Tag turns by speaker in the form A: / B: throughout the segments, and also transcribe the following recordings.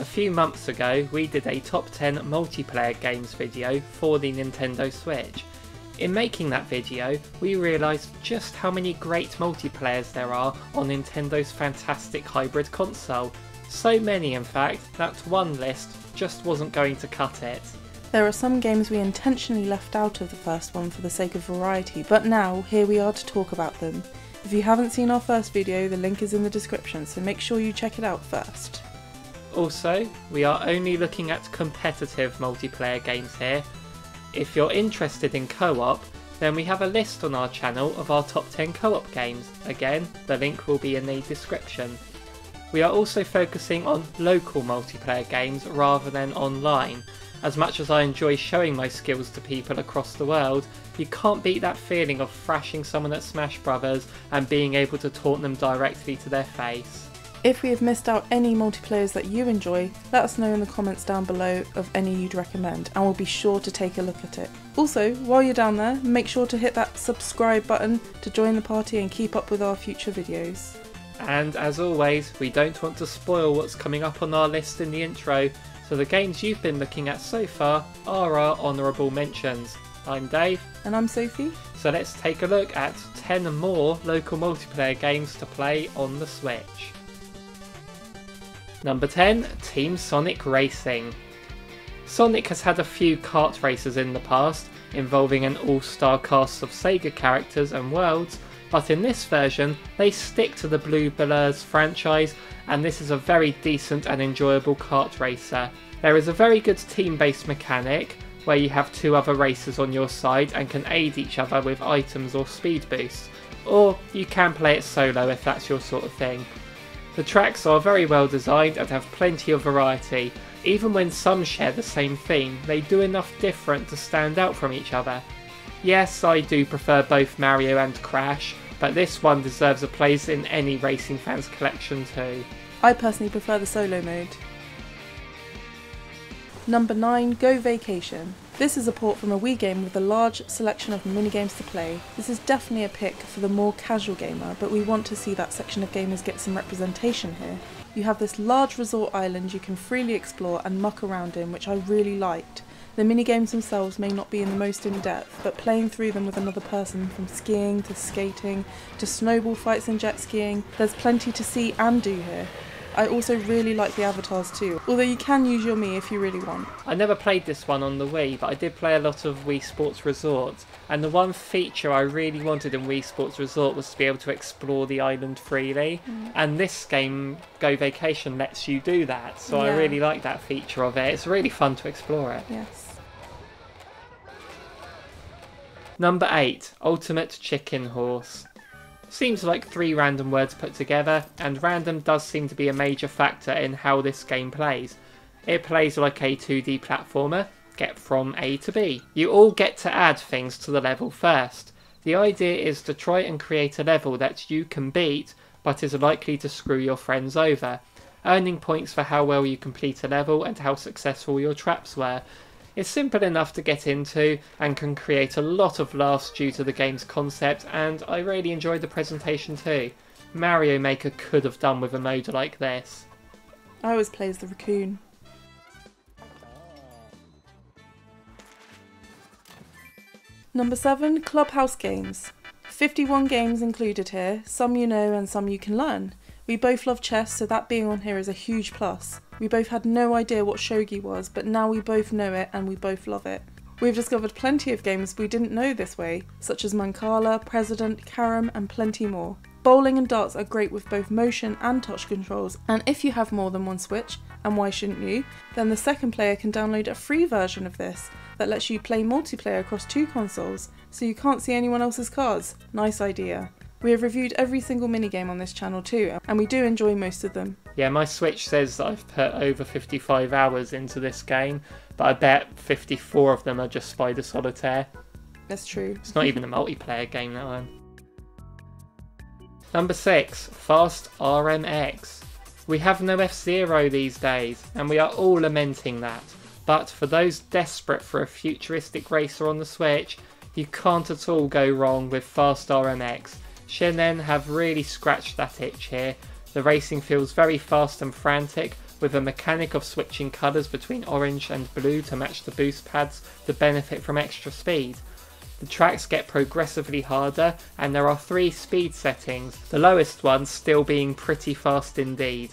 A: A few months ago we did a top 10 multiplayer games video for the Nintendo Switch. In making that video we realised just how many great multiplayers there are on Nintendo's fantastic hybrid console. So many in fact that one list just wasn't going to cut it.
B: There are some games we intentionally left out of the first one for the sake of variety, but now here we are to talk about them. If you haven't seen our first video, the link is in the description, so make sure you check it out first.
A: Also, we are only looking at competitive multiplayer games here. If you're interested in co-op, then we have a list on our channel of our top 10 co-op games. Again, the link will be in the description. We are also focusing on local multiplayer games rather than online. As much as I enjoy showing my skills to people across the world, you can't beat that feeling of thrashing someone at Smash Brothers and being able to taunt them directly to their face.
B: If we have missed out any multiplayers that you enjoy, let us know in the comments down below of any you'd recommend and we'll be sure to take a look at it. Also, while you're down there, make sure to hit that subscribe button to join the party and keep up with our future videos.
A: And as always, we don't want to spoil what's coming up on our list in the intro, so the games you've been looking at so far are our honourable mentions. I'm Dave. And I'm Sophie. So let's take a look at 10 more local multiplayer games to play on the Switch. Number 10, Team Sonic Racing. Sonic has had a few kart races in the past, involving an all-star cast of Sega characters and worlds, but in this version they stick to the Blue Blurs franchise, and this is a very decent and enjoyable kart racer. There is a very good team-based mechanic where you have two other racers on your side and can aid each other with items or speed boosts, or you can play it solo if that's your sort of thing. The tracks are very well designed and have plenty of variety. Even when some share the same theme, they do enough different to stand out from each other. Yes, I do prefer both Mario and Crash, but this one deserves a place in any racing fan's collection too.
B: I personally prefer the solo mode. Number 9, Go Vacation. This is a port from a Wii game with a large selection of minigames to play. This is definitely a pick for the more casual gamer, but we want to see that section of gamers get some representation here. You have this large resort island you can freely explore and muck around in, which I really liked. The minigames themselves may not be in the most in-depth, but playing through them with another person, from skiing to skating to snowball fights and jet skiing, there's plenty to see and do here. I also really like the avatars too, although you can use your Mii if you really want.
A: I never played this one on the Wii, but I did play a lot of Wii Sports Resort, and the one feature I really wanted in Wii Sports Resort was to be able to explore the island freely, and this game, Go Vacation, lets you do that, so I really like that feature of it. It's really fun to explore it.
B: Yes.
A: Number 8, Ultimate Chicken Horse. Seems like 3 random words put together, and random does seem to be a major factor in how this game plays. It plays like a 2D platformer, get from A to B. You all get to add things to the level first. The idea is to try and create a level that you can beat, but is likely to screw your friends over, earning points for how well you complete a level and how successful your traps were. It's simple enough to get into and can create a lot of laughs due to the game's concept, and I really enjoyed the presentation too. Mario Maker could have done with a mode like this.
B: I always play as the raccoon. Number 7, Clubhouse games. 51 games included here, some you know and some you can learn. We both love chess, so that being on here is a huge plus. We both had no idea what shogi was, but now we both know it and we both love it. We've discovered plenty of games we didn't know this way, such as Mancala, President, Carom and plenty more. Bowling and darts are great with both motion and touch controls, and if you have more than one Switch, and why shouldn't you, then the second player can download a free version of this that lets you play multiplayer across 2 consoles, so you can't see anyone else's cards. Nice idea. We have reviewed every single minigame on this channel too, and we do enjoy most of them.
A: Yeah, my Switch says that I've put over 55 hours into this game, but I bet 54 of them are just Spider Solitaire.
B: That's true.
A: It's not even a multiplayer game, that one. Number 6, Fast RMX. We have no F-Zero these days, and we are all lamenting that. But for those desperate for a futuristic racer on the Switch, you can't at all go wrong with Fast RMX. Shinen have really scratched that itch here. The racing feels very fast and frantic, with a mechanic of switching colours between orange and blue to match the boost pads to benefit from extra speed. The tracks get progressively harder and there are 3 speed settings, the lowest one still being pretty fast indeed.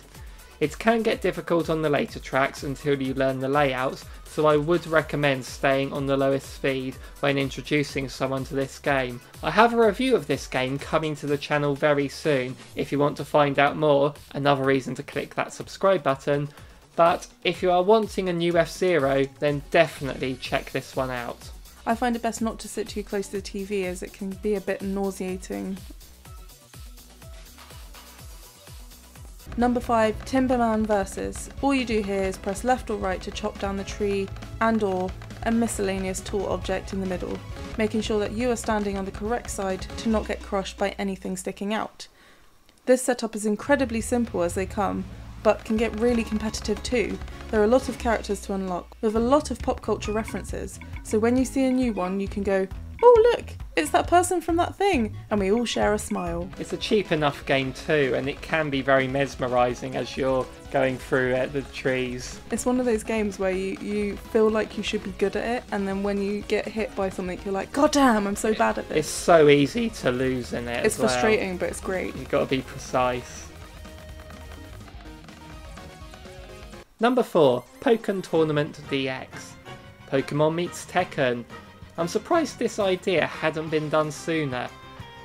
A: It can get difficult on the later tracks until you learn the layouts, so I would recommend staying on the lowest speed when introducing someone to this game. I have a review of this game coming to the channel very soon if you want to find out more, another reason to click that subscribe button, but if you are wanting a new F-Zero then definitely check this one out.
B: I find it best not to sit too close to the TV as it can be a bit nauseating. Number 5, Timberman Versus. All you do here is press left or right to chop down the tree and or a miscellaneous tall object in the middle, making sure that you are standing on the correct side to not get crushed by anything sticking out. This setup is incredibly simple as they come, but can get really competitive too. There are a lot of characters to unlock, with a lot of pop culture references, so when you see a new one you can go, oh look, it's that person from that thing, and we all share a smile.
A: It's a cheap enough game too, and it can be very mesmerising as you're going through the trees.
B: It's one of those games where you feel like you should be good at it, and then when you get hit by something you're like, god damn, I'm so bad at this.
A: It's so easy to lose in it.
B: It's frustrating, but it's great.
A: You've got to be precise. Number 4, Pokken Tournament DX. Pokemon meets Tekken. I'm surprised this idea hadn't been done sooner.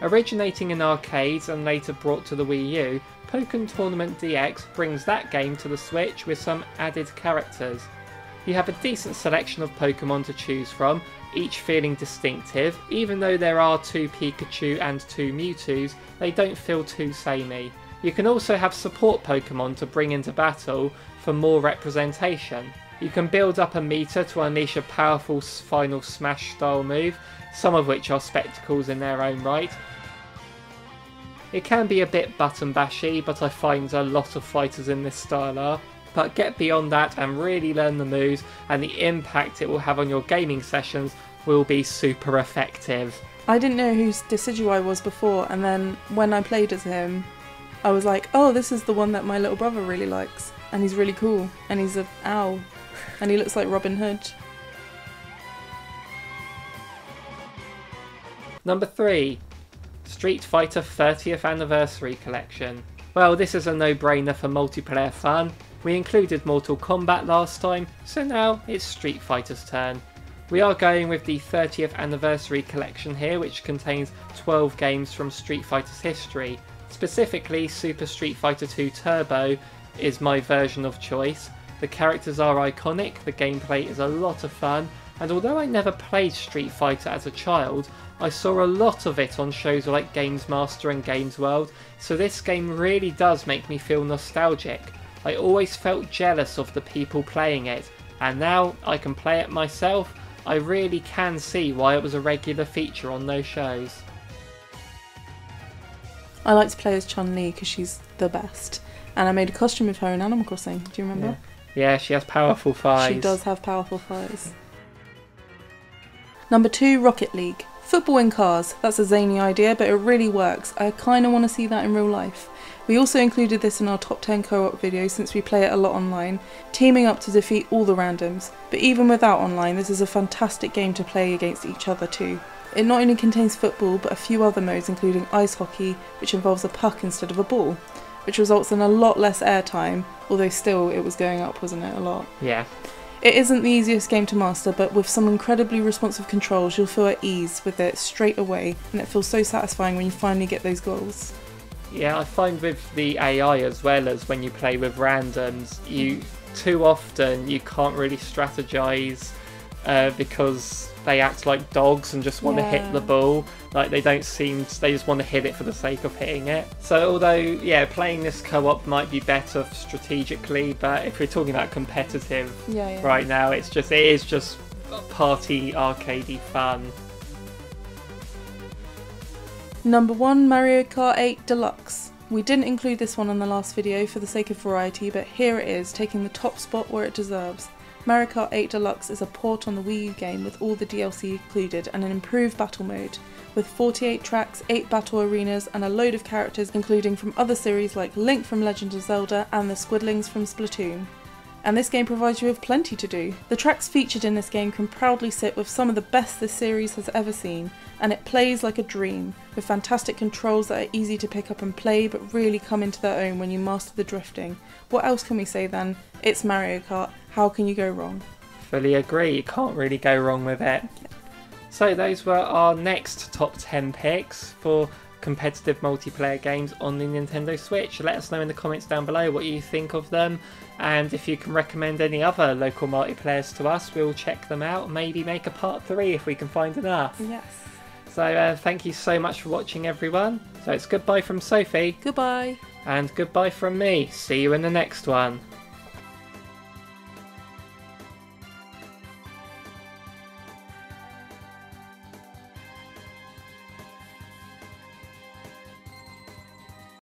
A: Originating in arcades and later brought to the Wii U, Pokken Tournament DX brings that game to the Switch with some added characters. You have a decent selection of Pokemon to choose from, each feeling distinctive. Even though there are 2 Pikachu and 2 Mewtwo's, they don't feel too samey. You can also have support Pokemon to bring into battle for more representation. You can build up a meter to unleash a powerful final smash style move, some of which are spectacles in their own right. It can be a bit button bashy, but I find a lot of fighters in this style are. But get beyond that and really learn the moves, and the impact it will have on your gaming sessions will be super effective.
B: I didn't know who Decidueye was before, and then when I played as him, I was like, oh, this is the one that my little brother really likes, and he's really cool, and he's an owl, and he looks like Robin Hood.
A: Number 3, Street Fighter 30th Anniversary Collection. Well, this is a no-brainer for multiplayer fun. We included Mortal Kombat last time, so now it's Street Fighter's turn. We are going with the 30th Anniversary Collection here, which contains 12 games from Street Fighter's history. Specifically, Super Street Fighter 2 Turbo is my version of choice. The characters are iconic, the gameplay is a lot of fun, and although I never played Street Fighter as a child, I saw a lot of it on shows like Games Master and Games World, so this game really does make me feel nostalgic. I always felt jealous of the people playing it, and now I can play it myself. I really can see why it was a regular feature on those shows.
B: I like to play as Chun-Li because she's the best, and I made a costume of her in Animal Crossing, do you remember?
A: Yeah, she has powerful thighs.
B: She does have powerful thighs. Number 2, Rocket League. Football in cars. That's a zany idea, but it really works. I kind of want to see that in real life. We also included this in our top 10 co-op video since we play it a lot online, teaming up to defeat all the randoms. But even without online, this is a fantastic game to play against each other too. It not only contains football, but a few other modes including ice hockey, which involves a puck instead of a ball, which results in a lot less airtime, although still it was going up, wasn't it, a lot?
A: Yeah.
B: It isn't the easiest game to master, but with some incredibly responsive controls you'll feel at ease with it straight away, and it feels so satisfying when you finally get those goals.
A: Yeah, I find with the AI as well as when you play with randoms, too often you can't really strategize because they act like dogs and just want to hit the ball. Like they just want to hit it for the sake of hitting it. So although, yeah, playing this co-op might be better strategically, but if we're talking about competitive right now, it is just party arcadey fun.
B: Number 1, Mario Kart 8 Deluxe. We didn't include this one in the last video for the sake of variety, but here it is, taking the top spot where it deserves. Mario Kart 8 Deluxe is a port on the Wii U game with all the DLC included and an improved battle mode, with 48 tracks, 8 battle arenas and a load of characters including from other series like Link from Legend of Zelda and the Squidlings from Splatoon. And this game provides you with plenty to do. The tracks featured in this game can proudly sit with some of the best this series has ever seen, and it plays like a dream, with fantastic controls that are easy to pick up and play but really come into their own when you master the drifting. What else can we say then? It's Mario Kart, how can you go wrong?
A: Fully agree, you can't really go wrong with it.
B: Yeah.
A: So those were our next top 10 picks for competitive multiplayer games on the Nintendo Switch. Let us know in the comments down below what you think of them, and if you can recommend any other local multiplayers to us, we'll check them out, maybe make a part 3 if we can find enough.
B: Yes.
A: So thank you so much for watching, everyone. So it's goodbye from Sophie.
B: Goodbye.
A: And goodbye from me. See you in the next one.